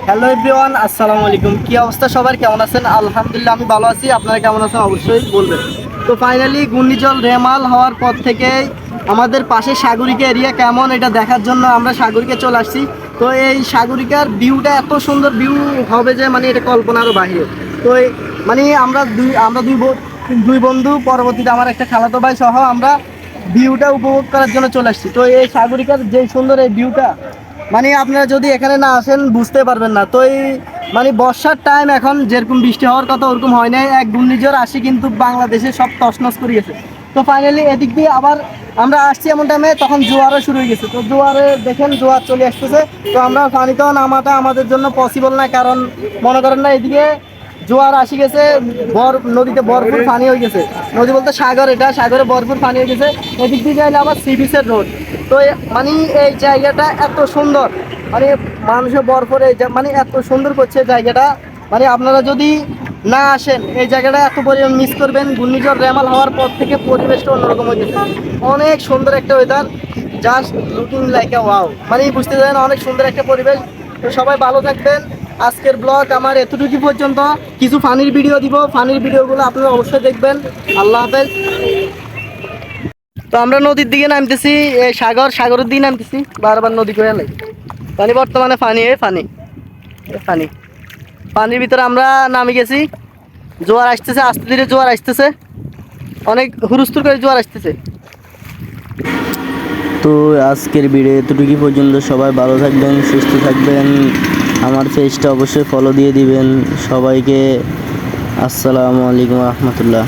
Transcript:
Hello everyone, আসসালামু আলাইকুম। কি অবস্থা সবার, কেমন আছেন? আলহামদুলিল্লাহ আমি ভালো আছি। আপনারা কেমন আছেন অবশ্যই বলবেন। তো ফাইনালি ঘূর্ণিঝড় রেমাল হওয়ার পর থেকে আমাদের পাশে সাগরিকা এরিয়া কেমন এটা দেখার জন্য আমরা সাগরিকা চলে আসছি। তো এই সাগরিকার ভিউটা এত সুন্দর ভিউ হবে যে মানে এটা কল্পনারও বাহিরে। তো মানে আমরা দুই বন্ধু, পরবর্তীতে আমার একটা খালাতো ভাই সহ আমরা ভিউটা উপভোগ করার জন্য চলে আসছি। তো এই সাগরিকার যে সুন্দর এই ভিউটা, মানে আপনারা যদি এখানে না আসেন বুঝতে পারবেন না। তো এই মানে বর্ষার টাইম, এখন যেরকম বৃষ্টি হওয়ার কথা ওরকম হয় নাই। এক ঘূর্ণিঝড় আসি কিন্তু বাংলাদেশে সব তছনছ করে গেছে। তো ফাইনালি এদিক দিয়ে আবার আমরা আসছি এমন টাইমে, তখন জোয়ারও শুরু হয়ে গেছে। তো জোয়ারে দেখেন জোয়ার চলে আসতেছে। তো আমরা পানিতেও নামাটা আমাদের জন্য পসিবল না, কারণ মনে করেন না এদিকে জোয়ার আসি গেছে, নদীতে ভরপুর পানি হয়ে গেছে। নদী বলতে সাগর, এটা সাগরে ভরপুর পানি হয়ে গেছে। এদিক দিয়ে যাইলে আবার সি বিচের রোড। তো মানে এই জায়গাটা এত সুন্দর, মানে মানুষের ভরপুরে মানে এত সুন্দর করছে জায়গাটা। মানে আপনারা যদি না আসেন এই জায়গাটা এত পরিমাণ মিস করবেন। ঘূর্ণিঝড় রেমাল হওয়ার পর থেকে পরিবেশটা অন্যরকম হয়ে গেছে। অনেক সুন্দর একটা weather, just looking like a wow, মানে বুঝতে পারেন অনেক সুন্দর একটা পরিবেশ। তো সবাই ভালো থাকবেন। আজকের ব্লগ আমার এতটুকু পর্যন্ত। কিছু ফানির ভিডিও দিব, ফানির ভিডিওগুলো আপনারা অবশ্যই দেখবেন। আল্লাহ হাফেজ। তো আমরা নদীর দিকে নামতেছি, এই সাগরের দিকে নামতেছি, বারবার নদী করে লাগে পানি। বর্তমানে পানি পানির ভিতরে আমরা নামে গেছি। জোয়ার আসতেছে, আস্তে ধীরে জোয়ার আসতেছে, অনেক হুরুস্তুর করে জোয়ার আসতেছে। তো আজকের ভিডিও এতটুকু পর্যন্ত। সবাই ভালো থাকবেন, সুস্থ থাকবেন। আমার পেজটা অবশ্যই ফলো দিয়ে দিবেন। সবাইকে আসসালামু আলাইকুম রহমতুল্লাহ।